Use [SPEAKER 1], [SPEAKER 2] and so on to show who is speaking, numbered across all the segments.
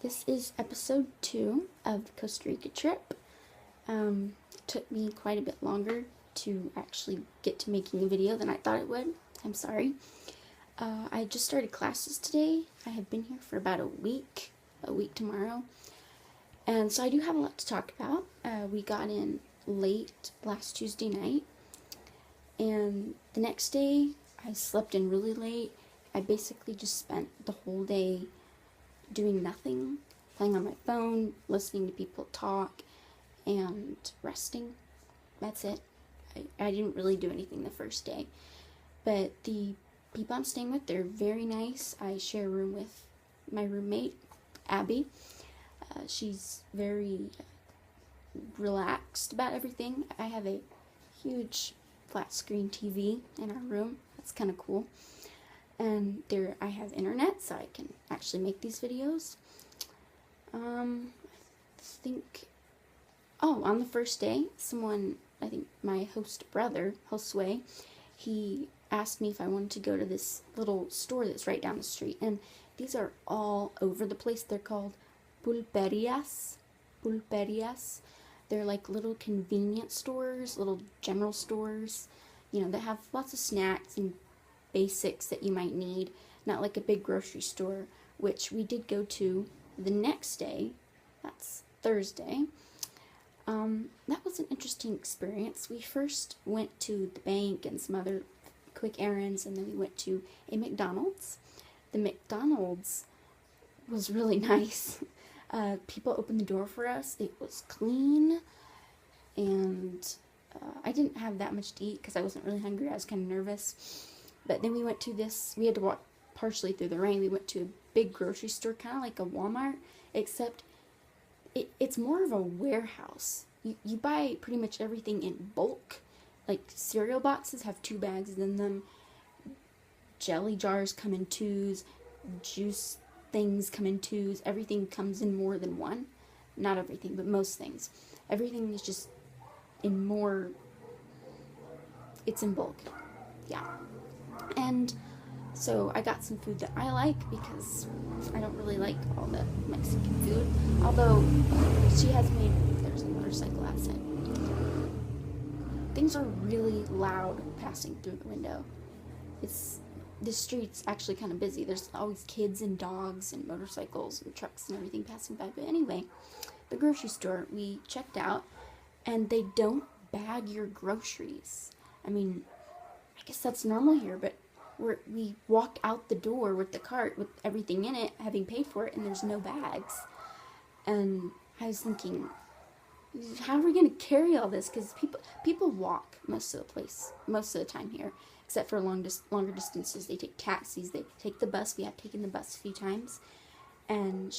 [SPEAKER 1] This is episode 2 of the Costa Rica trip. Took me quite a bit longer to actually get to making a video than I thought it would. I'm sorry. I just started classes today. I have been here for about a week tomorrow. And so I do have a lot to talk about. We got in late last Tuesday night. And the next day, I slept in really late. I basically just spent the whole day doing nothing, playing on my phone, listening to people talk, and resting. That's it. I didn't really do anything the first day. But the people I'm staying with, they're very nice. I share a room with my roommate, Abby. She's very relaxed about everything. I have a huge flat screen TV in our room. That's kind of cool. And there I have internet, so I can actually make these videos. On the first day, I think my host brother, Josue, he asked me if I wanted to go to this little store that's right down the street. And these are all over the place. They're called pulperias. They're like little convenience stores, little general stores, that have lots of snacks and basics that you might need, not like a big grocery store, which we did go to the next day. That's Thursday. That was an interesting experience. We first went to the bank and some other quick errands, and then we went to a McDonald's. The McDonald's was really nice. People opened the door for us. It was clean, and I didn't have that much to eat because I wasn't really hungry. I was kind of nervous. But then we went to we had to walk partially through the rain. We went to a big grocery store, kind of like a Walmart, except it's more of a warehouse. You buy pretty much everything in bulk. Like cereal boxes have 2 bags in them. Jelly jars come in 2s. Juice things come in 2s. Everything comes in more than one. Not everything, but most things. Everything is just it's in bulk. Yeah. And so I got some food that I like because I don't really like all the Mexican food. Although there's a motorcycle outside. Things are really loud passing through the window. The street's actually kind of busy. There's always kids and dogs and motorcycles and trucks and everything passing by. But anyway, the grocery store, we checked out, and they don't bag your groceries. I mean, I guess that's normal here, but we walked out the door with the cart with everything in it, having paid for it, and there's no bags. And I was thinking, how are we going to carry all this? Because people walk most of the time here, except for longer distances. They take taxis, they take the bus. We have taken the bus a few times. And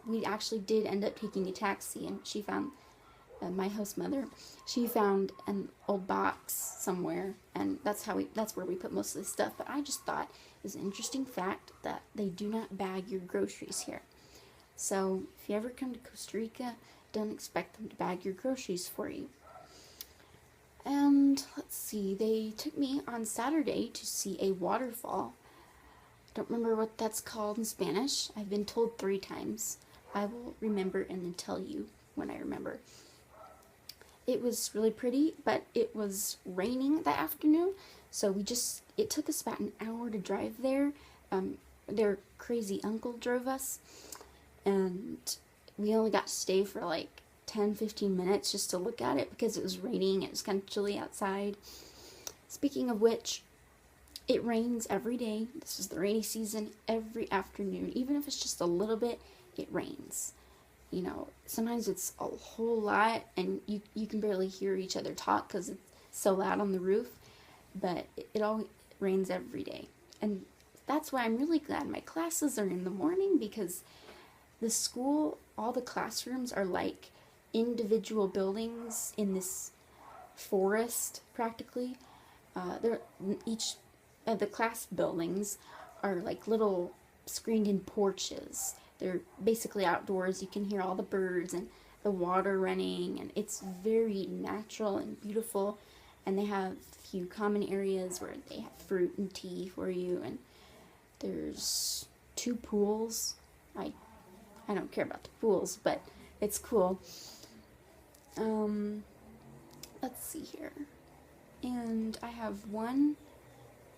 [SPEAKER 1] we actually did end up taking a taxi, and she found, my host mother, she found an old box somewhere, and that's where we put most of the stuff. But I just thought it was an interesting fact that they do not bag your groceries here. So if you ever come to Costa Rica, don't expect them to bag your groceries for you. And let's see, they took me on Saturday to see a waterfall. Don't remember what that's called in Spanish. I've been told 3 times. I will remember and then tell you when I remember. It was really pretty, but it was raining that afternoon, so it took us about an hour to drive there. Their crazy uncle drove us, and we only got to stay for like 10-15 minutes just to look at it because it was raining. It was kind of chilly outside. Speaking of which, it rains every day. This is the rainy season. Every afternoon, even if it's just a little bit, it rains. Sometimes it's a whole lot, and you can barely hear each other talk because it's so loud on the roof, but it always rains every day. And that's why I'm really glad my classes are in the morning, because the school, all the classrooms are like individual buildings in this forest, practically. Each of the class buildings are like little screened-in porches. They're basically outdoors. You can hear all the birds and the water running, and it's very natural and beautiful. And they have a few common areas where they have fruit and tea for you, and there's 2 pools. I I don't care about the pools, but it's cool. Let's see here. And I have one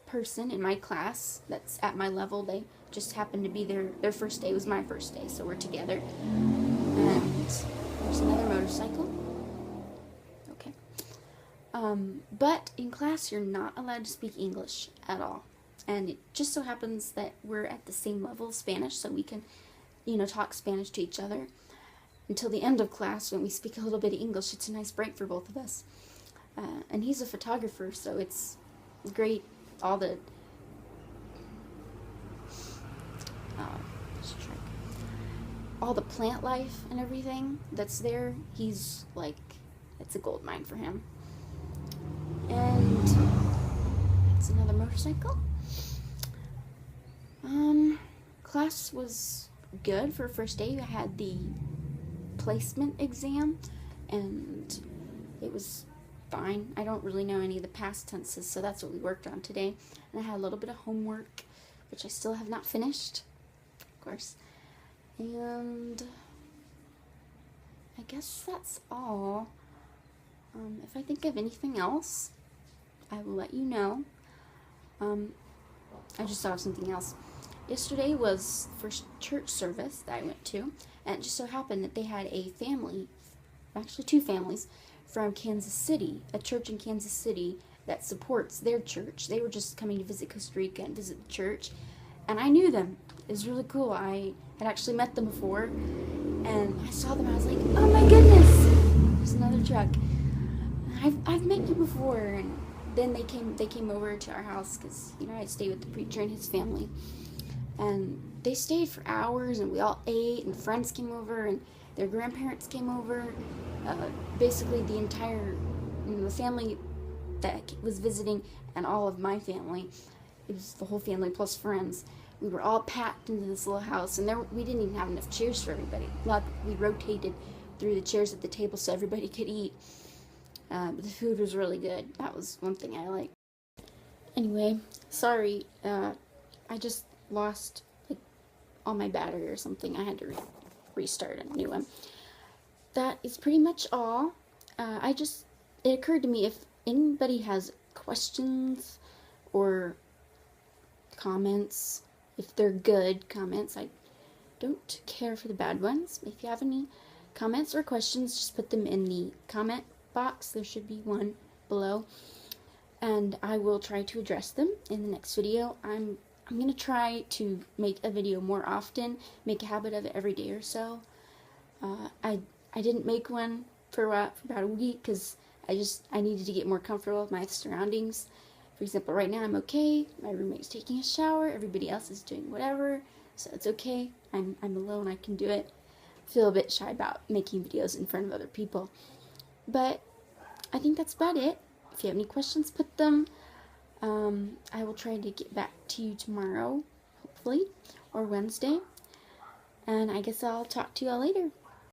[SPEAKER 1] person in my class that's at my level. They just happened to be their first day was my first day, so we're together. And there's another motorcycle. Okay. But in class, you're not allowed to speak English at all. And it just so happens that we're at the same level of Spanish, so we can, talk Spanish to each other until the end of class when we speak a little bit of English. It's a nice break for both of us. And he's a photographer, so it's great. All the plant life and everything that's there, he's like, it's a gold mine for him. And that's another motorcycle. Class was good for first day. I had the placement exam, and it was fine. I don't really know any of the past tenses, so that's what we worked on today. And I had a little bit of homework, which I still have not finished, of course. And I guess that's all. If I think of anything else, I will let you know. I just thought of something else. Yesterday was the first church service that I went to, and it just so happened that they had a family, actually two families, from Kansas City, a church in Kansas City that supports their church. They were just coming to visit Costa Rica and visit the church, and I knew them. It was really cool. I had actually met them before, and I saw them. I was like, oh my goodness, there's another truck. I've met you before. And then they came over to our house because I'd stay with the preacher and his family, and they stayed for hours, and we all ate, and friends came over, and their grandparents came over. Basically the entire the family that was visiting, and all of my family. It was the whole family plus friends. We were all packed into this little house, and we didn't even have enough chairs for everybody. We rotated through the chairs at the table so everybody could eat. But the food was really good. That was one thing I liked. Anyway, sorry, I just lost all my battery or something. I had to restart a new one. That is pretty much all. It occurred to me, if anybody has questions or comments, if they're good comments, I don't care for the bad ones. If you have any comments or questions, just put them in the comment box. There should be one below, and I will try to address them in the next video. I'm going to try to make a video more often, make a habit of it every day or so. I didn't make one for about a week because I needed to get more comfortable with my surroundings. For example, right now I'm okay. My roommate's taking a shower. Everybody else is doing whatever, so it's okay. I'm alone. I can do it. I feel a bit shy about making videos in front of other people, but I think that's about it. If you have any questions, put them. I will try to get back to you tomorrow, hopefully, or Wednesday. And I guess I'll talk to you all later.